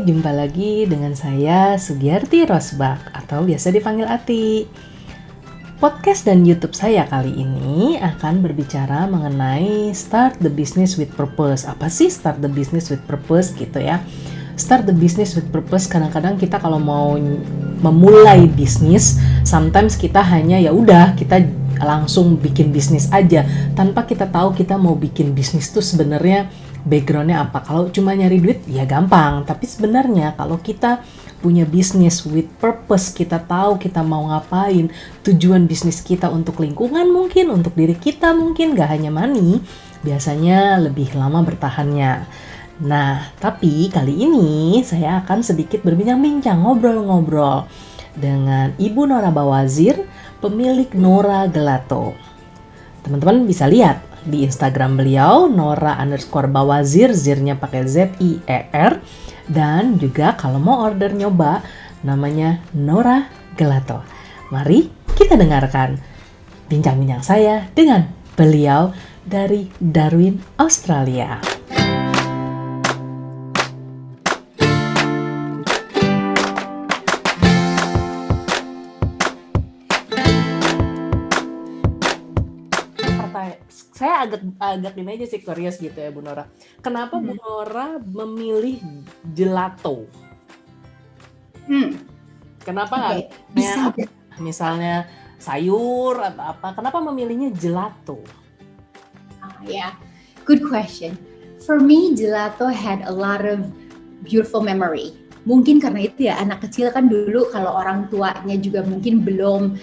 jumpa lagi dengan saya Sugiarti Rosbach atau biasa dipanggil Ati. Podcast dan YouTube saya kali ini akan berbicara mengenai Start the Business with Purpose. Apa sih Start the Business with Purpose gitu ya? Start the Business with Purpose, kadang-kadang kita kalau mau memulai bisnis, sometimes kita hanya ya udah kita langsung bikin bisnis aja tanpa kita tahu kita mau bikin bisnis tuh sebenarnya backgroundnya apa. Kalau cuma nyari duit ya gampang, tapi sebenarnya kalau kita punya bisnis with purpose, kita tahu kita mau ngapain, tujuan bisnis kita untuk lingkungan mungkin, untuk diri kita mungkin, gak hanya money, biasanya lebih lama bertahannya. Nah, tapi kali ini saya akan sedikit berbincang-bincang, ngobrol-ngobrol dengan Ibu Nora Bawazir, pemilik Nora Gelato. Teman-teman bisa lihat di Instagram beliau, Nora_Bawazir, zirnya pakai Z-I-E-R. Dan juga kalau mau order nyoba, namanya Nora Gelato. Mari kita dengarkan bincang-bincang saya dengan beliau dari Darwin, Australia. Saya agak ini aja sih curious gitu ya Bu Nora. Kenapa Bu Nora memilih gelato? Kenapa nggak misalnya sayur atau apa? Kenapa memilihnya gelato? Yeah, good question. For me, gelato had a lot of beautiful memory. Mungkin karena itu ya, anak kecil kan dulu kalau orang tuanya juga mungkin belum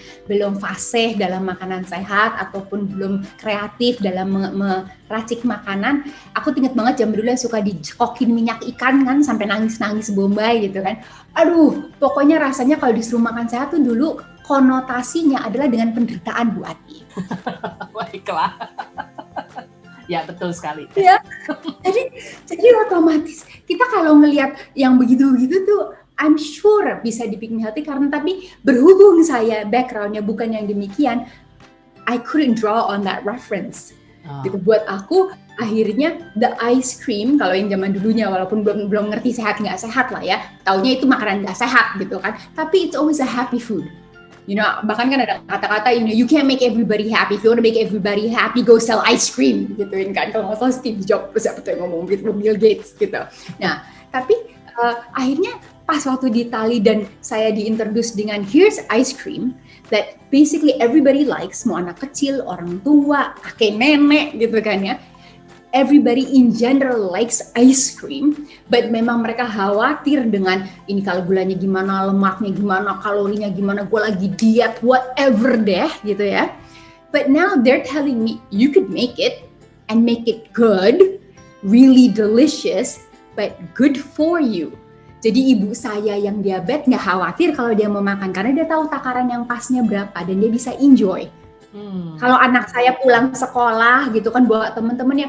fasih dalam makanan sehat ataupun belum kreatif dalam meracik makanan. Aku ingat banget zaman dulu yang suka dicekokin minyak ikan kan sampai nangis-nangis bombay gitu kan. Aduh, pokoknya rasanya kalau disuruh makan sehat tuh dulu konotasinya adalah dengan penderitaan Bu Ati. Baiklah. Ya betul sekali. Ya, jadi otomatis kita kalau ngelihat yang begitu-begitu tuh, I'm sure bisa dibikin healthy karena tapi berhubung saya backgroundnya bukan yang demikian, I couldn't draw on that reference. Gitu buat aku akhirnya the ice cream kalau yang zaman dulunya walaupun belum ngerti sehat nggak sehat lah ya, taunya itu makanan nggak sehat gitu kan, tapi it's always a happy food. You know, bahkan kan ada kata-kata, you can't make everybody happy. If you want to make everybody happy, go sell ice cream, gituin kan. Kalau nggak salah Steve Jobs, siapa tuh yang ngomong gitu, Bill Gates gitu. Nah, tapi akhirnya pas waktu di Itali dan saya diintroduce dengan here's ice cream that basically everybody likes, mau anak kecil, orang tua, kakek nenek gitu kan ya. Everybody in general likes ice cream, but memang mereka khawatir dengan ini kalau gulanya gimana, lemaknya gimana, kalorinya gimana, gue lagi diet, whatever deh gitu ya. But now they're telling me you could make it and make it good, really delicious, but good for you. Jadi ibu saya yang diabetes nggak khawatir kalau dia mau makan karena dia tahu takaran yang pasnya berapa dan dia bisa enjoy. Kalau anak saya pulang sekolah gitu kan bawa temen-temennya,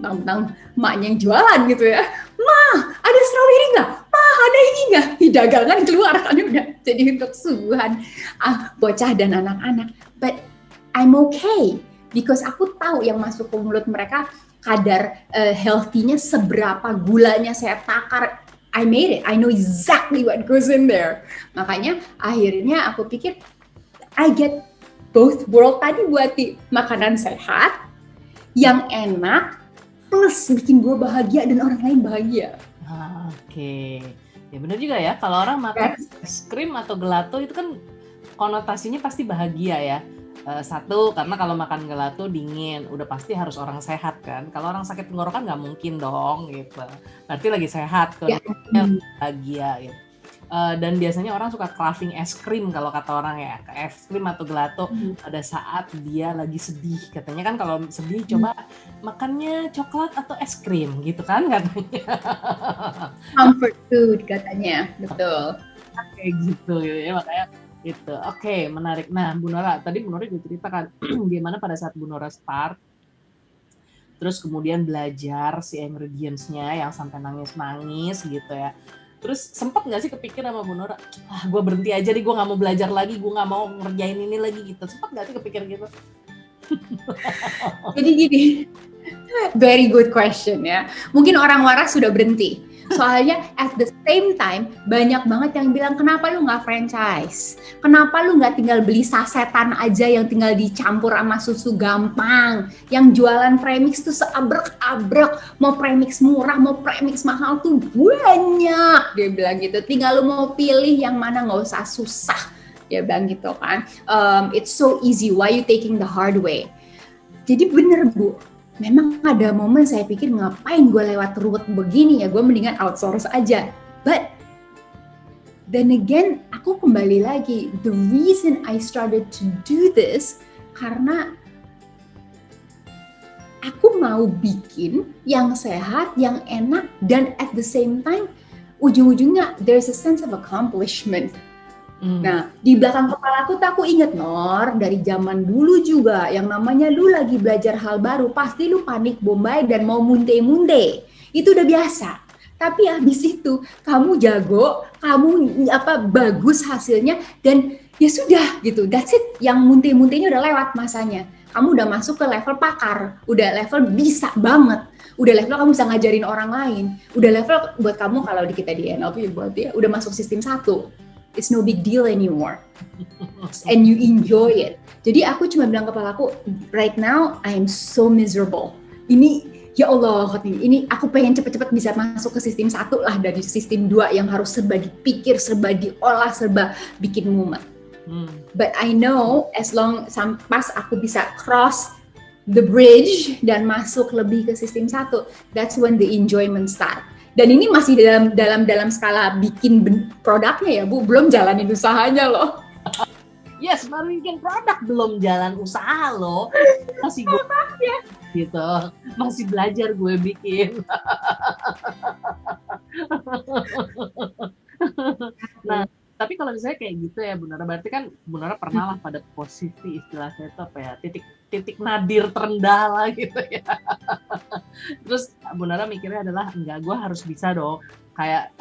tentang maknya yang jualan gitu ya, ada strawberry nggak? Ada ini nggak? Di dagangan keluar kan udah jadi untuk suguhan bocah dan anak-anak. But I'm okay because aku tahu yang masuk ke mulut mereka kadar healthy-nya seberapa, gulanya saya takar. I made it. I know exactly what goes in there. Makanya akhirnya aku pikir I get both world tadi buat makanan sehat, yang enak, plus bikin gue bahagia dan orang lain bahagia. Oke. Ya benar juga ya, kalau orang makan es krim atau gelato itu kan konotasinya pasti bahagia ya. Satu, karena kalau makan gelato dingin, udah pasti harus orang sehat kan. Kalau orang sakit tenggorokan nggak mungkin dong gitu. Berarti lagi sehat, bahagia gitu. Dan biasanya orang suka craving es krim kalau kata orang ya, es krim atau gelato pada saat dia lagi sedih. Katanya kan kalau sedih coba makannya coklat atau es krim gitu kan katanya. Comfort food katanya, betul. Kayak gitu ya, makanya itu. Oke, menarik. Nah, Bu Nora, tadi Bu Nora juga ceritakan gimana pada saat Bu Nora start, terus kemudian belajar si ingredients-nya yang sampai nangis-nangis gitu ya. Terus sempat nggak sih kepikir sama Bu Nora, gue berhenti aja nih, gue nggak mau belajar lagi, gue nggak mau ngerjain ini lagi gitu. Sempat nggak sih kepikir gitu? Jadi gini, very good question ya. Mungkin orang waras sudah berhenti. Soalnya at the same time banyak banget yang bilang kenapa lu nggak franchise, kenapa lu nggak tinggal beli sasetan aja yang tinggal dicampur sama susu gampang, yang jualan premix tuh seabrek-abrek, mau premix murah mau premix mahal tuh banyak, dia bilang gitu, tinggal lu mau pilih yang mana, nggak usah susah, dia bilang gitu kan. It's so easy, why you taking the hard way? Jadi bener Bu, memang ada momen saya pikir ngapain gue lewat ruwet begini ya, gue mendingan outsource aja. But then again, aku kembali lagi, the reason I started to do this karena aku mau bikin yang sehat, yang enak, dan at the same time ujung-ujungnya there's a sense of accomplishment. Nah, di belakang kepala aku tuh aku inget Nor, dari zaman dulu juga yang namanya lu lagi belajar hal baru, pasti lu panik bombay dan mau munte-munte. Itu udah biasa. Tapi habis itu kamu jago, kamu bagus hasilnya, dan ya sudah gitu. That's it. Yang munte-muntenya udah lewat masanya. Kamu udah masuk ke level pakar, udah level bisa banget. Udah level kamu bisa ngajarin orang lain. Udah level buat kamu kalau kita di NLP buat ya udah masuk sistem 1. It's no big deal anymore, and you enjoy it. Jadi aku cuma bilang kepalaku, right now I'm so miserable. Ini ya Allah, ini aku pengen cepet-cepet bisa masuk ke sistem 1 lah dari sistem 2 yang harus serba dipikir, serba diolah, serba bikin mumet. But I know as long pas aku bisa cross the bridge dan masuk lebih ke sistem 1, that's when the enjoyment start. Dan ini masih dalam skala bikin produknya ya Bu, belum jalanin usahanya loh. Yes, baru bikin produk, belum jalan usaha loh. Masih gue gitu, masih belajar gue bikin. Nah, tapi kalau misalnya kayak gitu ya Bu Nora, berarti kan Bu Nora pernah lah pada posisi istilah saya itu apa ya, titik nadir terendah lah gitu ya. Terus Bu Nora mikirnya adalah enggak, gue harus bisa dong, kayak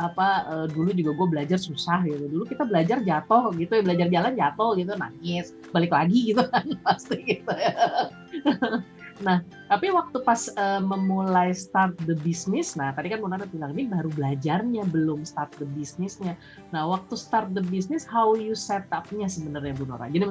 dulu juga gue belajar susah gitu, dulu kita belajar jatuh gitu ya, belajar jalan jatuh gitu, nangis, balik lagi gitu kan, pasti gitu ya. Nah, tapi waktu pas memulai start the business, nah tadi kan Bu Nora bilang ini baru belajarnya, belum start the businessnya. Nah, waktu start the business, how you set up-nya sebenarnya Bu Nora? Jadi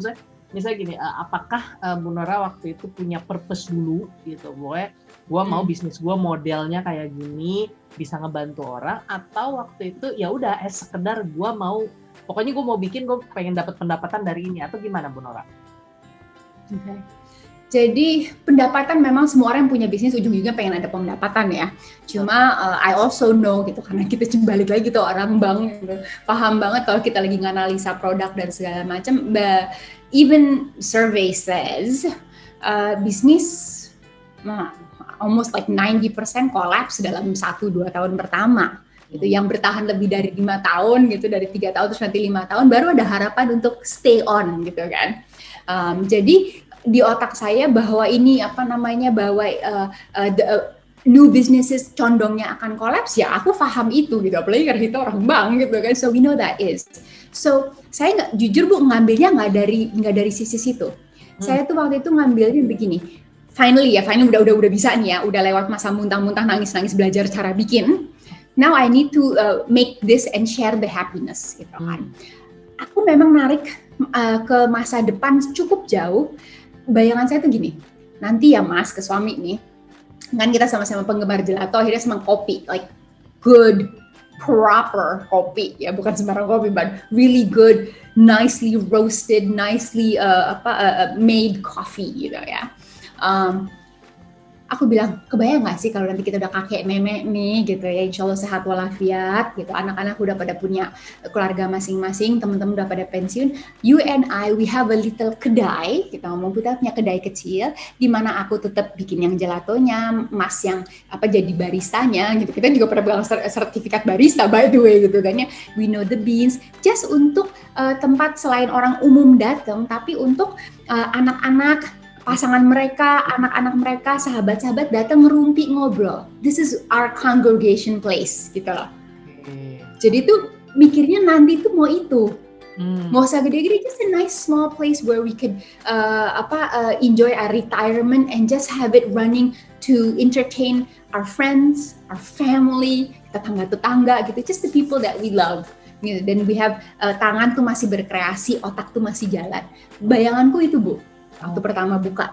misalnya gini, apakah Bu Nora waktu itu punya purpose dulu gitu, gue mau bisnis gue modelnya kayak gini, bisa ngebantu orang, atau waktu itu ya udah sekedar gue mau, pokoknya gue mau bikin, gue pengen dapat pendapatan dari ini, atau gimana Bu Nora? Okay. Jadi pendapatan memang semua orang yang punya bisnis ujung-ujungnya pengen ada pendapatan ya. Cuma I also know gitu, karena kita balik lagi gitu orang bank gitu, paham banget kalau kita lagi nganalisa produk dan segala macam. Even survey says bisnis almost like 90% collapse dalam 1-2 tahun pertama. Gitu, yang bertahan lebih dari 5 tahun gitu, dari 3 tahun terus nanti 5 tahun baru ada harapan untuk stay on gitu kan. Jadi di otak saya bahwa ini bahwa new businesses condongnya akan kolaps, ya aku paham itu gitu, apalagi karena kita orang bank gitu kan, so we know that is. So saya nggak, jujur Bu, ngambilnya nggak dari sisi situ. Saya tuh waktu itu ngambilnya begini, finally udah bisa nih ya, udah lewat masa muntah-muntah nangis-nangis belajar cara bikin. Now I need to make this and share the happiness gitu kan. Aku memang narik ke masa depan cukup jauh. Bayangan saya tuh gini, nanti ya Mas, ke suami nih, kan kita sama-sama penggemar gelato, akhirnya sama kopi, like good, proper kopi, ya bukan sembarang kopi, but really good, nicely roasted, nicely made coffee gitu ya. Aku bilang, kebayang gak sih kalau nanti kita udah kakek nenek nih gitu ya, insya Allah sehat walafiat gitu, anak-anak udah pada punya keluarga masing-masing, teman-teman udah pada pensiun, you and I, we have a little kedai, kita ngomong kita punya kedai kecil, di mana aku tetap bikin yang gelatonya, Mas yang jadi baristanya gitu, kita juga pada pegang sertifikat barista by the way gitu kan ya, we know the beans, just untuk tempat selain orang umum datang, tapi untuk anak-anak, pasangan mereka, anak-anak mereka, sahabat-sahabat datang ngerumpi ngobrol. This is our congregation place gitu loh. Jadi tuh mikirnya nanti tuh mau itu. Nggak usah gede-gede, just a nice small place where we could enjoy our retirement and just have it running to entertain our friends, our family, tetangga-tetangga gitu, just the people that we love. Gitu. Dan we have tangan tuh masih berkreasi, otak tuh masih jalan. Bayanganku itu Bu, waktu pertama buka.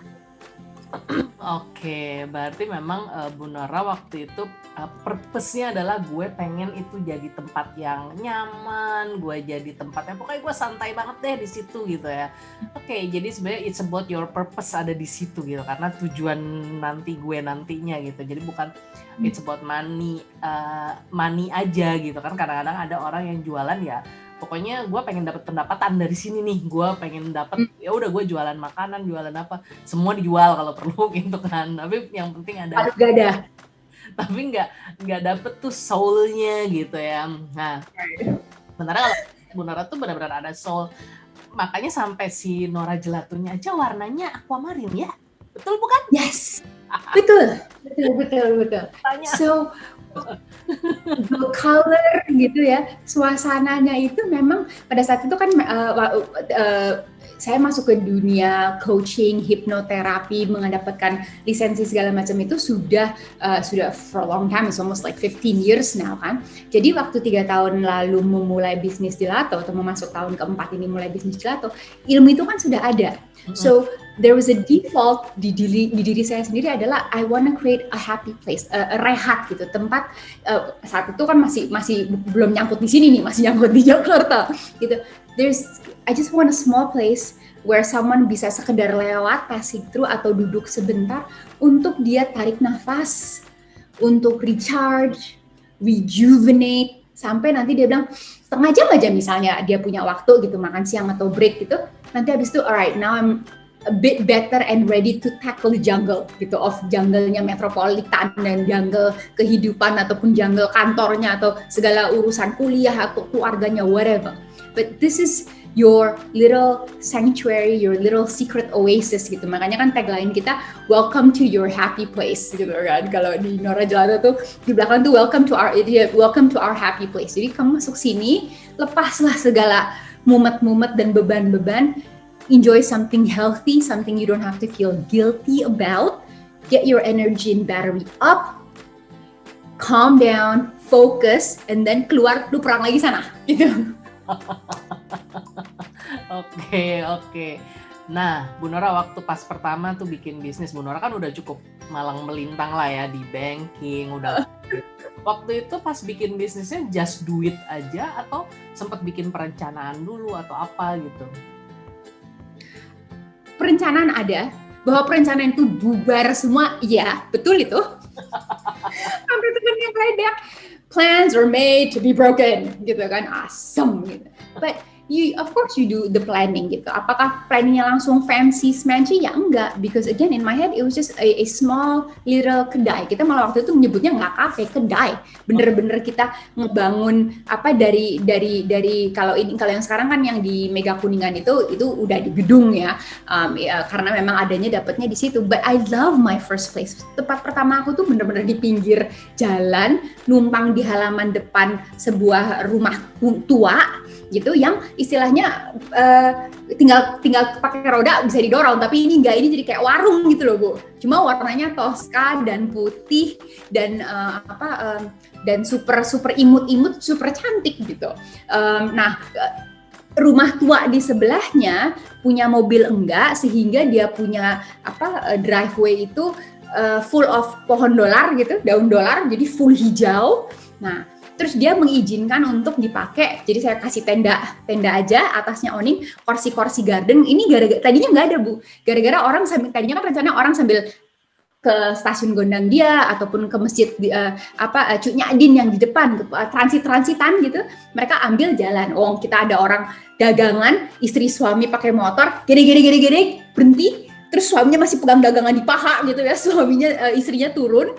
Oke, berarti memang Bu Nora waktu itu purpose-nya adalah gue pengen itu jadi tempat yang nyaman, gue jadi tempatnya pokoknya gue santai banget deh di situ gitu ya. Oke, jadi sebenarnya it's about your purpose ada di situ gitu karena tujuan nanti gue nantinya gitu. Jadi bukan it's about money aja gitu kan. Kadang-kadang ada orang yang jualan ya pokoknya gue pengen dapat pendapatan dari sini nih, gue pengen dapat ya udah gue jualan makanan, jualan apa, semua dijual kalau perlu gitu kan. Tapi yang penting ada. Gak ada. Tapi nggak dapet tuh soul-nya gitu ya. Nah, sementara kalau Bu Nora tuh benar-benar ada soul. Makanya sampai si Nora Gelatonya aja warnanya aquamarine ya, betul bukan? Yes, betul. Tanya. So the color gitu ya, suasananya itu memang pada saat itu kan saya masuk ke dunia coaching, hipnoterapi, mendapatkan lisensi segala macam itu sudah for a long time, it's almost like 15 years now kan. Jadi waktu 3 tahun lalu memulai bisnis gelato atau masuk tahun keempat ini mulai bisnis gelato, ilmu itu kan sudah ada. So there was a default di diri saya sendiri adalah I wanna create a happy place, rehat gitu, tempat saat itu kan masih belum nyangkut di sini nih, masih nyangkut di Jakarta gitu. I just want a small place where someone bisa sekedar lewat, passing through atau duduk sebentar untuk dia tarik nafas, untuk recharge, rejuvenate, sampai nanti dia bilang setengah jam aja misalnya dia punya waktu gitu makan siang atau break gitu. Nanti habis itu alright, now I'm a bit better and ready to tackle the jungle gitu, of jungle-nya metropolitan dan jungle kehidupan ataupun jungle kantornya atau segala urusan kuliah atau keluarganya, whatever. But this is your little sanctuary, your little secret oasis gitu. Makanya kan tagline kita welcome to your happy place gitu kan. Kalau di Nora Gelato tuh di belakang tuh welcome to our happy place. Jadi kamu masuk sini, lepaslah segala mumet-mumet dan beban-beban. Enjoy something healthy, something you don't have to feel guilty about. Get your energy and battery up. Calm down, focus, and then keluar, lu perang lagi sana gitu. Oke. Nah, Bu Nora waktu pas pertama tuh bikin bisnis, Bu Nora kan udah cukup malang melintang lah ya di banking, udah. Waktu itu pas bikin bisnisnya just do it aja atau sempat bikin perencanaan dulu atau apa gitu? Perencanaan ada, bahwa perencanaan itu bubar semua, iya, betul itu. Sampai temennya playback, plans are made to be broken, gitu kan, awesome gitu. But of course you do the planning gitu. Apakah planningnya langsung fancy smancy? Ya enggak, because again in my head it was just a small little kedai. Kita malah waktu itu menyebutnya nggak kafe, kedai. Bener-bener kita ngebangun apa dari kalau yang sekarang kan yang di Mega Kuningan itu udah di gedung ya, karena memang adanya dapatnya di situ. But I love my first place. Tempat pertama aku tuh bener-bener di pinggir jalan, numpang di halaman depan sebuah rumah tua gitu, yang istilahnya tinggal pakai roda bisa didorong, tapi ini enggak, ini jadi kayak warung gitu loh Bu. Cuma warnanya toska dan putih dan dan super imut-imut, super cantik gitu. Nah, rumah tua di sebelahnya punya mobil enggak, sehingga dia punya driveway itu full of pohon dolar gitu, daun dolar, jadi full hijau. Nah, terus dia mengizinkan untuk dipakai, jadi saya kasih tenda aja, atasnya awning, kursi garden. Ini gara-gara tadinya nggak ada Bu, gara-gara orang tadinya kan rencananya orang sambil ke stasiun Gondang Dia ataupun ke masjid Cuk Nyadin yang di depan, transitan gitu, mereka ambil jalan. Oh, kita ada orang dagangan, istri suami pakai motor, gede berhenti, terus suaminya masih pegang dagangan di paha gitu ya, istrinya turun.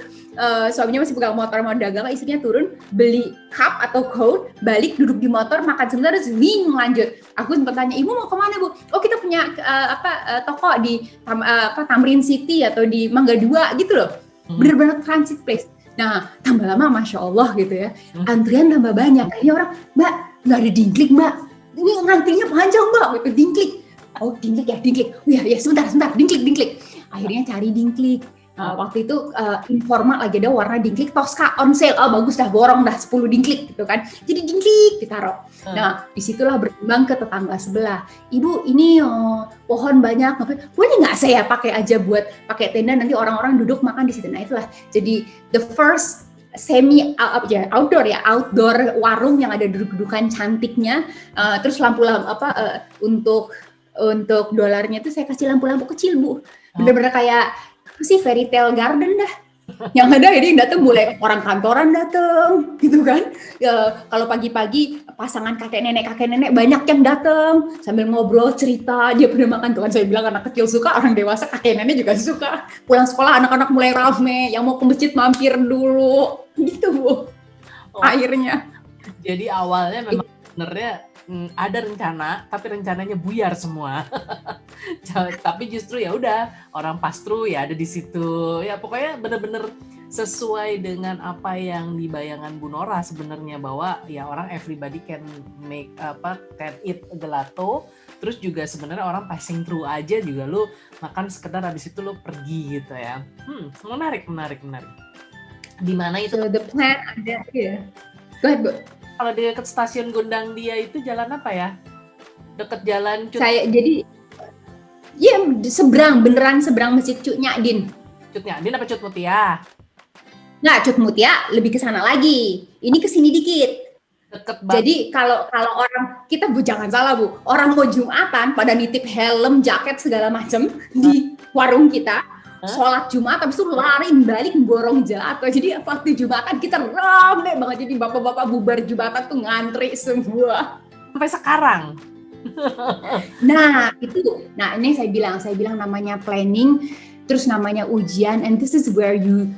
Suaminya masih pegang motor mau dagang, istrinya turun beli cup atau cone, balik duduk di motor, makan sebentar, terus lanjut. Aku sempat tanya, ibu mau kemana Bu? Oh, kita punya toko di Tamrin City atau di Mangga 2 gitu loh. Bener-bener transit place. Nah, tambah lama Masya Allah gitu ya, antrian tambah banyak. Ini orang, Mbak, nggak ada dingklik Mbak, ini ngantrinya panjang Mbak, gitu, dingklik. Oh, dingklik. Oh ya sebentar, dingklik. Akhirnya cari dingklik. Waktu itu informal lagi ada warna dingklik Tosca on sale, bagus dah, borong dah 10 dingklik gitu kan, jadi dingklik ditaruh. Nah disitulah berkembang ke tetangga sebelah, ibu ini pohon banyak, boleh nggak saya pakai aja buat pakai tenda, nanti orang-orang duduk makan di situ. Nah itulah jadi the first outdoor warung yang ada duduk-dudukan cantiknya, terus lampu-lampu untuk dolarnya itu saya kasih lampu-lampu kecil Bu, bener-bener kayak sih fairy tale garden dah. Yang ada ini datang mulai orang kantoran datang gitu kan. Ya, kalau pagi-pagi pasangan kakek nenek banyak yang datang sambil ngobrol cerita, dia pernah makan tuh kan, saya bilang anak kecil suka, orang dewasa kakek nenek juga suka. Pulang sekolah anak-anak mulai rame, yang mau ke masjid mampir dulu gitu Bu. Akhirnya. Jadi awalnya memang sebenarnya ada rencana, tapi rencananya buyar semua. Tapi justru ya udah, orang pastru ya ada di situ. Ya pokoknya benar-benar sesuai dengan apa yang dibayangkan Bu Nora sebenarnya, bahwa ya orang everybody can eat gelato. Terus juga sebenarnya orang passing through aja juga, lu makan sekedar habis itu lu pergi gitu ya. Menarik. Di mana itu? So the plan ada ya. Go ahead, Bu. Kalau di dekat stasiun Gondang Dia itu jalan apa ya? Dekat jalan Saya jadi beneran seberang Masjid Cut Nyadin. Cut Nyadin apa Cut Mutia? Nggak, Cut Mutia lebih ke sana lagi. Ini ke sini dikit. Deket banget. Jadi kalau orang kita Bu, jangan salah Bu, orang mau Jumatan pada nitip helm, jaket segala macam di warung kita. Sholat Jumat, habis itu lari balik borong gelato. Jadi waktu Jumatan kita rame banget. Jadi bapak-bapak bubar Jumatan tuh ngantri semua. Sampai sekarang. Nah ini saya bilang namanya planning, terus namanya ujian, and this is where you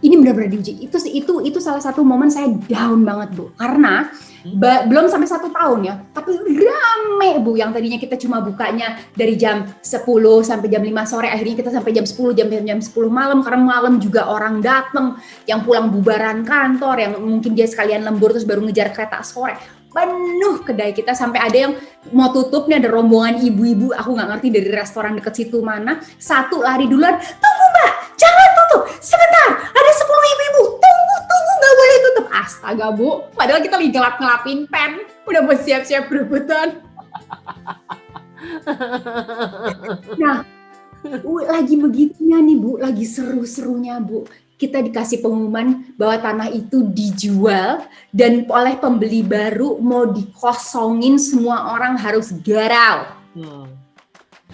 ini benar-benar diuji. Itu salah satu momen saya down banget Bu, karena belum sampai 1 tahun ya, tapi rame Bu, yang tadinya kita cuma bukanya dari jam 10 sampai jam 5 sore, akhirnya kita sampai jam 10, jam 10 malam, karena malam juga orang datang, yang pulang bubaran kantor, yang mungkin dia sekalian lembur terus baru ngejar kereta sore. Penuh kedai kita, sampai ada yang mau tutup nih, ada rombongan ibu-ibu, aku nggak ngerti dari restoran deket situ mana, satu lari duluan, tunggu Mbak, jangan tutup, sebentar, ada 10 ibu-ibu, tunggu, nggak boleh tutup. Astaga Bu, padahal kita lagi ngelap-ngelapin pen, udah mau siap-siap berebutan. Nah, lagi begitunya nih Bu, lagi seru-serunya Bu, kita dikasih pengumuman bahwa tanah itu dijual dan oleh pembeli baru, mau dikosongin, semua orang harus get out.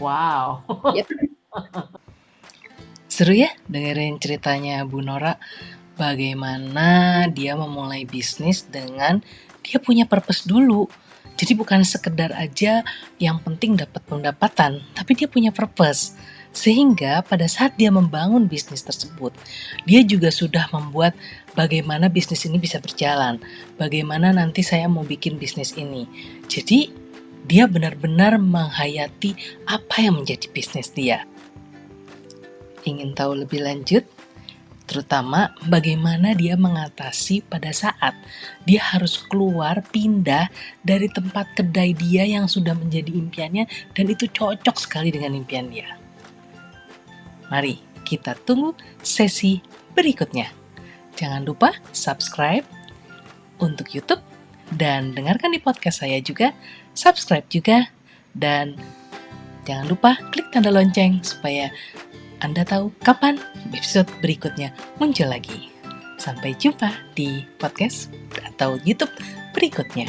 Wow. Seru ya dengerin ceritanya Bu Nora, bagaimana dia memulai bisnis dengan dia punya purpose dulu. Jadi bukan sekedar aja yang penting dapat pendapatan, tapi dia punya purpose. Sehingga pada saat dia membangun bisnis tersebut, dia juga sudah membuat bagaimana bisnis ini bisa berjalan, bagaimana nanti saya mau bikin bisnis ini. Jadi dia benar-benar menghayati apa yang menjadi bisnis dia. Ingin tahu lebih lanjut? Terutama bagaimana dia mengatasi pada saat dia harus keluar, pindah dari tempat kedai dia yang sudah menjadi impiannya, dan itu cocok sekali dengan impian dia. Mari kita tunggu sesi berikutnya. Jangan lupa subscribe untuk YouTube dan dengarkan di podcast saya juga, subscribe juga, dan jangan lupa klik tanda lonceng supaya Anda tahu kapan episode berikutnya muncul lagi. Sampai jumpa di podcast atau YouTube berikutnya.